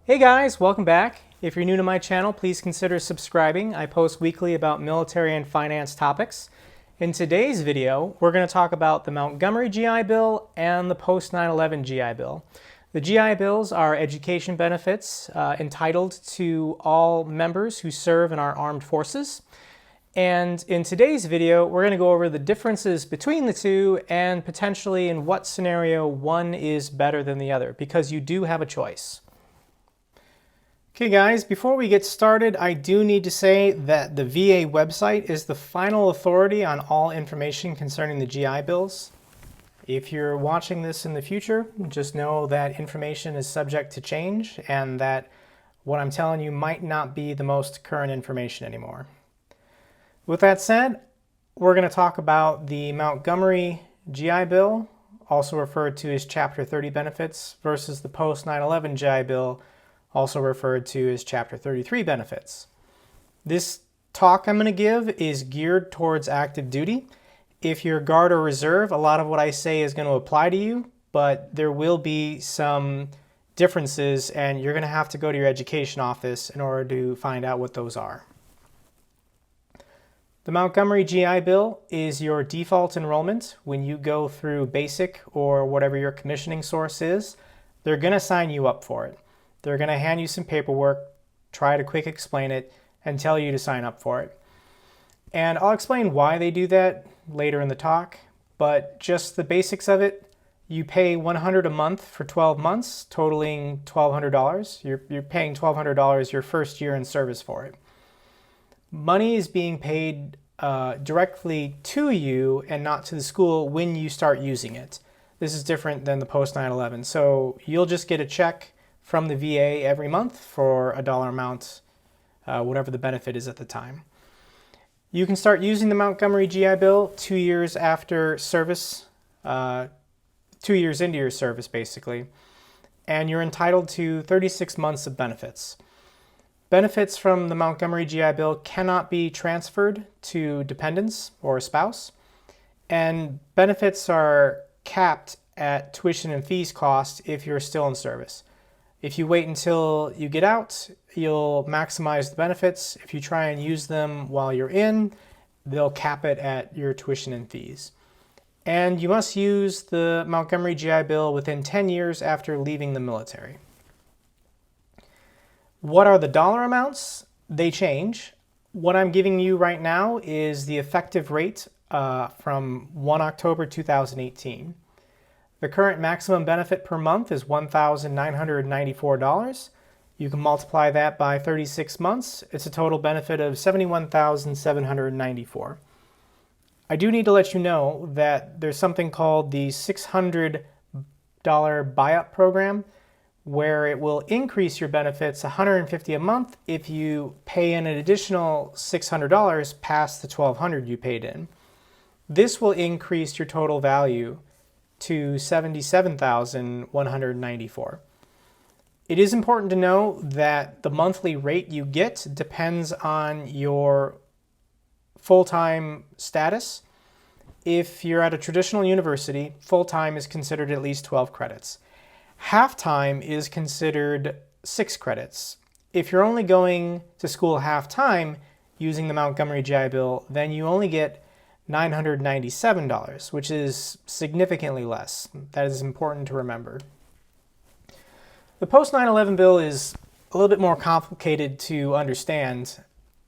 Hey guys, welcome back. If you're new to my channel, please consider subscribing. I post weekly about military and finance topics. In today's video, we're going to talk about the Montgomery GI Bill and the Post-911 GI Bill. The GI Bills are education benefits entitled to all members who serve in our armed forces. And in today's video, we're going to go over the differences between the two and potentially in what scenario one is better than the other, because you do have a choice. Okay guys, before we get started, I do need to say that the VA website is the final authority on all information concerning the GI Bills. If you're watching this in the future, just know that information is subject to change and that what I'm telling you might not be the most current information anymore. With that said, we're going to talk about the Montgomery GI Bill, also referred to as Chapter 30 benefits, versus the Post-911 GI Bill, also referred to as Chapter 33 benefits. This talk I'm going to give is geared towards active duty. If you're Guard or Reserve, a lot of what I say is going to apply to you, but there will be some differences and you're going to have to go to your education office in order to find out what those are. The Montgomery GI Bill is your default enrollment when you go through basic or whatever your commissioning source is. They're going to sign you up for it. They're going to hand you some paperwork, try to quick explain it, and tell you to sign up for it. And I'll explain why they do that later in the talk, but just the basics of it, you pay $100 a month for 12 months, totaling $1,200. You're paying $1,200 your first year in service for it. Money is being paid directly to you and not to the school when you start using it. This is different than the Post-911. So you'll just get a check from the VA every month for a dollar amount, whatever the benefit is at the time. You can start using the Montgomery GI Bill 2 years after service, 2 years into your service basically, and you're entitled to 36 months of benefits. Benefits from the Montgomery GI Bill cannot be transferred to dependents or a spouse, and benefits are capped at tuition and fees cost if you're still in service. If you wait until you get out, you'll maximize the benefits. If you try and use them while you're in, they'll cap it at your tuition and fees. And you must use the Montgomery GI Bill within 10 years after leaving the military. What are the dollar amounts? They change. What I'm giving you right now is the effective rate from 1 October 2018. The current maximum benefit per month is $1,994. You can multiply that by 36 months. It's a total benefit of $71,794. I do need to let you know that there's something called the $600 buy-up program, where it will increase your benefits $150 a month if you pay in an additional $600 past the $1,200 you paid in. This will increase your total value to $77,194. It is important to know that the monthly rate you get depends on your full-time status. If you're at a traditional university, full-time is considered at least 12 credits. Half-time is considered 6 credits. If you're only going to school half-time using the Montgomery GI Bill, then you only get $997, which is significantly less. That is important to remember. The Post-911 bill is a little bit more complicated to understand,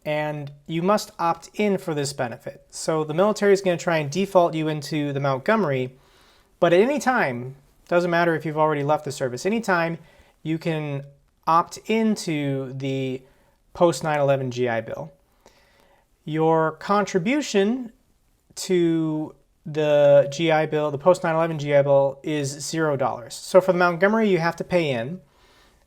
and you must opt in for this benefit. So the military is going to try and default you into the Montgomery, but at any time, doesn't matter if you've already left the service, anytime you can opt into the Post-911 GI Bill. Your contribution to the GI Bill, the Post-911 GI Bill, is $0. So for the Montgomery, you have to pay in.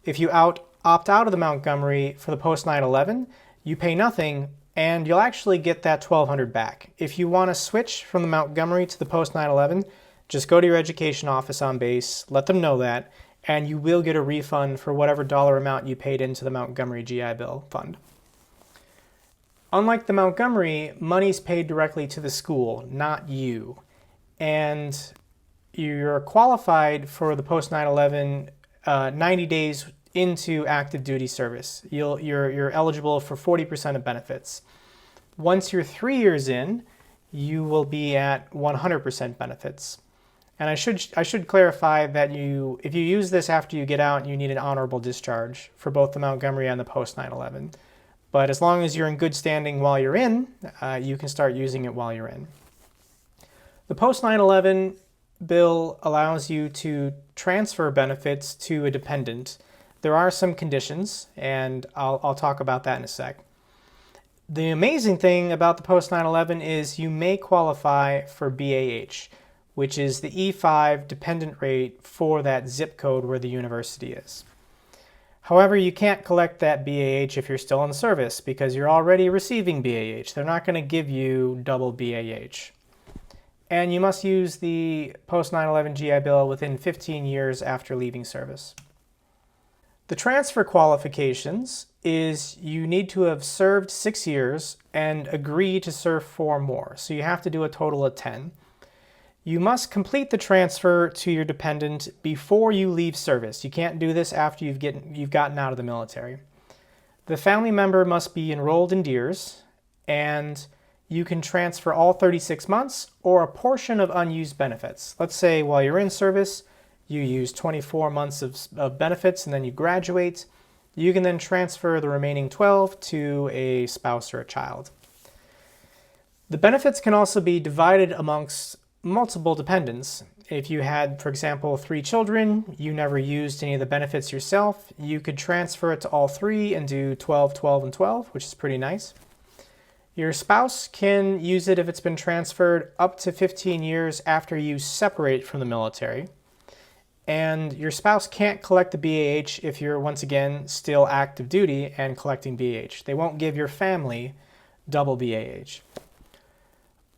If you opt out of the Montgomery for the Post-911, you pay nothing, and you'll actually get that $1,200 back. If you want to switch from the Montgomery to the Post-911, just go to your education office on base, let them know that, and you will get a refund for whatever dollar amount you paid into the Montgomery GI Bill fund. Unlike the Montgomery, money's paid directly to the school, not you. And you're qualified for the Post-911 90 days into active duty service. You're eligible for 40% of benefits. Once you're 3 years in, you will be at 100% benefits. And I should clarify that if you use this after you get out, you need an honorable discharge for both the Montgomery and the Post-911. But as long as you're in good standing while you're in, you can start using it while you're in. The Post-911 bill allows you to transfer benefits to a dependent. There are some conditions, and I'll talk about that in a sec. The amazing thing about the Post-911 is you may qualify for BAH, which is the E5 dependent rate for that zip code where the university is. However, you can't collect that BAH if you're still in service because you're already receiving BAH. They're not going to give you double BAH. And you must use the Post-911 GI Bill within 15 years after leaving service. The transfer qualifications is you need to have served 6 years and agree to serve 4 more. So you have to do a total of 10. You must complete the transfer to your dependent before you leave service. You can't do this after you've gotten out of the military. The family member must be enrolled in DEERS, and you can transfer all 36 months or a portion of unused benefits. Let's say while you're in service, you use 24 months of benefits and then you graduate. You can then transfer the remaining 12 to a spouse or a child. The benefits can also be divided amongst multiple dependents. If you had, for example, 3 children, you never used any of the benefits yourself, you could transfer it to all 3 and do 12, 12, and 12, which is pretty nice. Your spouse can use it if it's been transferred up to 15 years after you separate from the military. And your spouse can't collect the BAH if you're, once again, still active duty and collecting BAH. They won't give your family double BAH.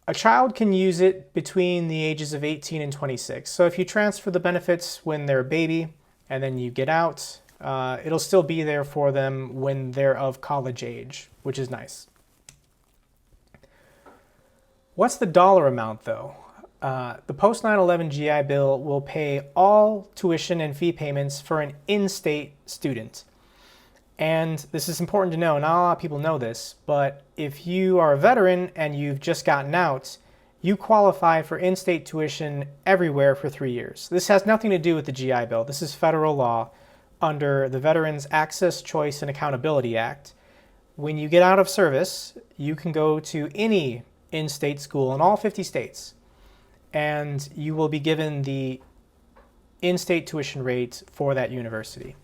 A child can use it between the ages of 18 and 26. So if you transfer the benefits when they're a baby and then you get out, it'll still be there for them when they're of college age, which is nice. What's the dollar amount though? The Post-911 GI Bill will pay all tuition and fee payments for an in-state student. And this is important to know, not a lot of people know this, but if you are a veteran and you've just gotten out, you qualify for in-state tuition everywhere for 3 years. This has nothing to do with the GI Bill. This is federal law under the Veterans Access, Choice, and Accountability Act. When you get out of service, you can go to any in-state school in all 50 states, and you will be given the in-state tuition rate for that university.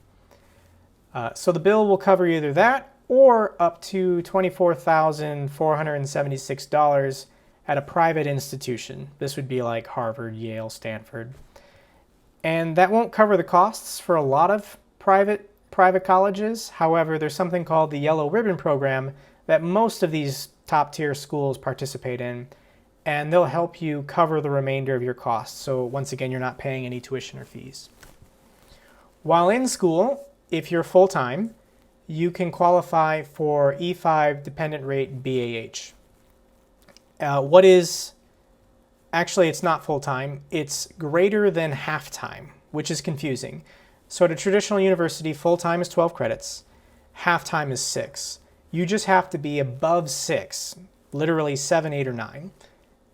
So the bill will cover either that or up to $24,476 at a private institution. This would be like Harvard, Yale, Stanford. And that won't cover the costs for a lot of private colleges. However, there's something called the Yellow Ribbon Program that most of these top-tier schools participate in, and they'll help you cover the remainder of your costs. So once again, you're not paying any tuition or fees. While in school, if you're full-time, you can qualify for E5 dependent rate BAH. Actually, it's not full-time, it's greater than half-time, which is confusing. So at a traditional university, full-time is 12 credits, half-time is 6. You just have to be above 6, literally 7, 8, or 9,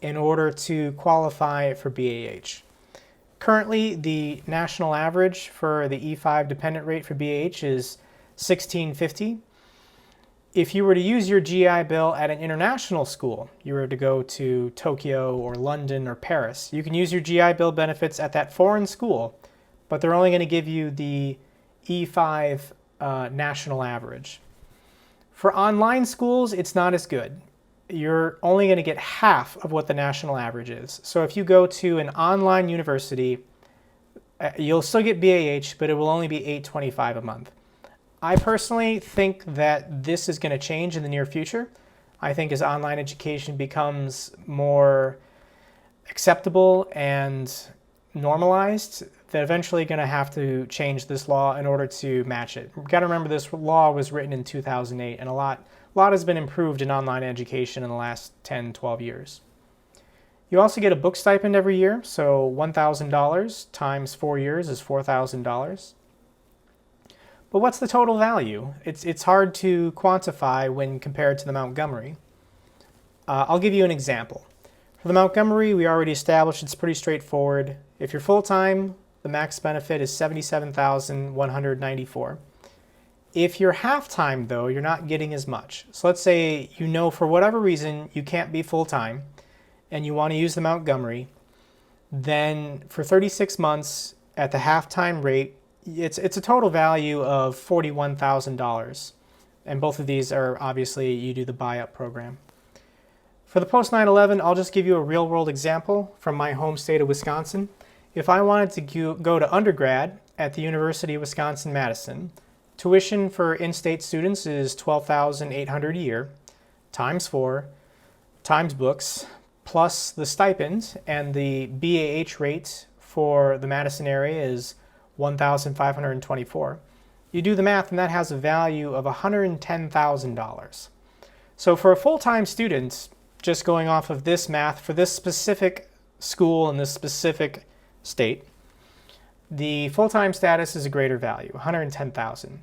in order to qualify for BAH. Currently, the national average for the E5 dependent rate for BAH is $16.50. If you were to use your GI Bill at an international school, you were to go to Tokyo or London or Paris, you can use your GI Bill benefits at that foreign school, but they're only going to give you the E5 national average. For online schools, it's not as good. You're only going to get half of what the national average is. So if you go to an online university, you'll still get BAH, but it will only be $825 a month. I personally think that this is going to change in the near future. I think as online education becomes more acceptable and normalized, they're eventually going to have to change this law in order to match it. We've got to remember this law was written in 2008, and a lot has been improved in online education in the last 10, 12 years. You also get a book stipend every year, so $1,000 times 4 years is $4,000. But what's the total value? It's hard to quantify when compared to the Montgomery. I'll give you an example. For the Montgomery, we already established it's pretty straightforward. If you're full-time, the max benefit is $77,194. If you're half-time, though, you're not getting as much. So let's say you know for whatever reason you can't be full-time and you want to use the Montgomery, then for 36 months at the half-time rate, it's a total value of $41,000. And both of these are obviously you do the buy-up program. For the Post-911, I'll just give you a real-world example from my home state of Wisconsin. If I wanted to go to undergrad at the University of Wisconsin-Madison, tuition for in-state students is $12,800 a year, times 4, times books, plus the stipend, and the BAH rate for the Madison area is $1,524. You do the math and that has a value of $110,000. So for a full-time student, just going off of this math for this specific school in this specific state, the full-time status is a greater value, $110,000.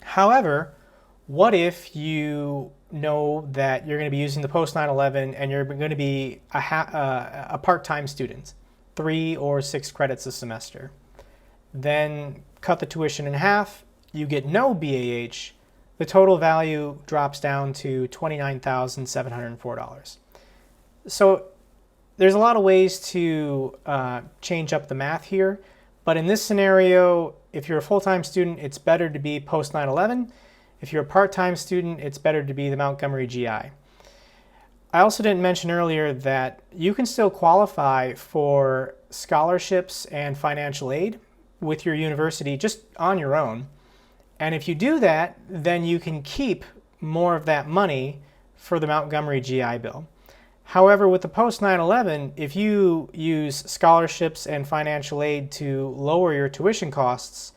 However, what if you know that you're going to be using the Post-911 and you're going to be a part-time student, 3 or 6 credits a semester? Then cut the tuition in half, you get no BAH, the total value drops down to $29,704. So there's a lot of ways to change up the math here, but in this scenario, if you're a full-time student, it's better to be Post-911. If you're a part-time student, it's better to be the Montgomery GI. I also didn't mention earlier that you can still qualify for scholarships and financial aid with your university just on your own. And if you do that, then you can keep more of that money for the Montgomery GI Bill. However, with the Post-911, if you use scholarships and financial aid to lower your tuition costs,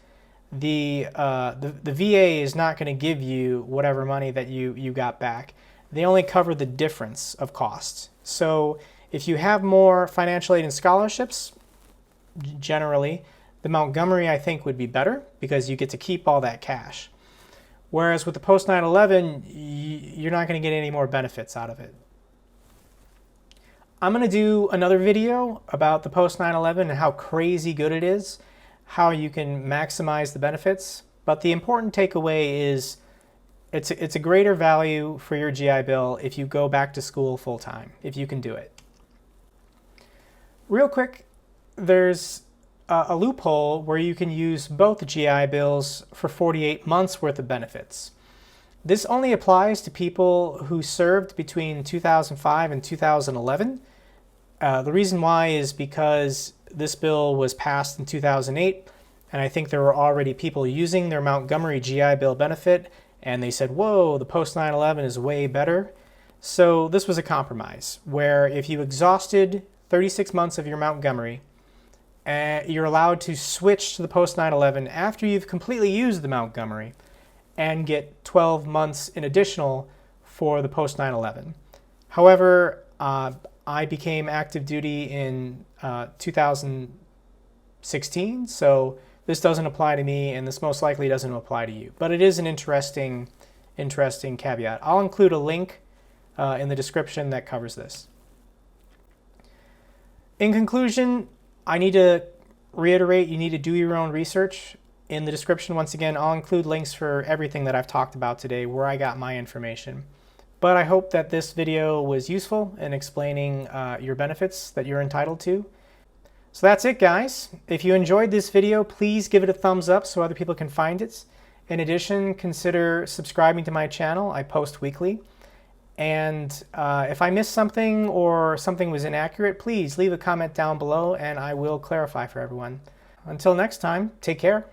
the VA is not going to give you whatever money that you got back. They only cover the difference of costs. So if you have more financial aid and scholarships, generally, the Montgomery, I think, would be better because you get to keep all that cash. Whereas with the Post-911, you're not going to get any more benefits out of it. I'm going to do another video about the Post-911 and how crazy good it is, how you can maximize the benefits. But the important takeaway is it's a greater value for your GI Bill if you go back to school full-time, if you can do it. Real quick, there's a loophole where you can use both GI Bills for 48 months worth of benefits. This only applies to people who served between 2005 and 2011. The reason why is because this bill was passed in 2008, and I think there were already people using their Montgomery GI Bill benefit, and they said, whoa, the Post-911 is way better. So this was a compromise, where if you exhausted 36 months of your Montgomery, you're allowed to switch to the Post-911 after you've completely used the Montgomery and get 12 months in additional for the Post-911. However, I became active duty in 2016, so this doesn't apply to me, and this most likely doesn't apply to you. But it is an interesting caveat. I'll include a link in the description that covers this. In conclusion, I need to reiterate, you need to do your own research. In the description, once again, I'll include links for everything that I've talked about today, where I got my information. But I hope that this video was useful in explaining your benefits that you're entitled to. So that's it, guys. If you enjoyed this video, please give it a thumbs up so other people can find it. In addition, consider subscribing to my channel. I post weekly. And if I missed something or something was inaccurate, please leave a comment down below and I will clarify for everyone. Until next time, take care.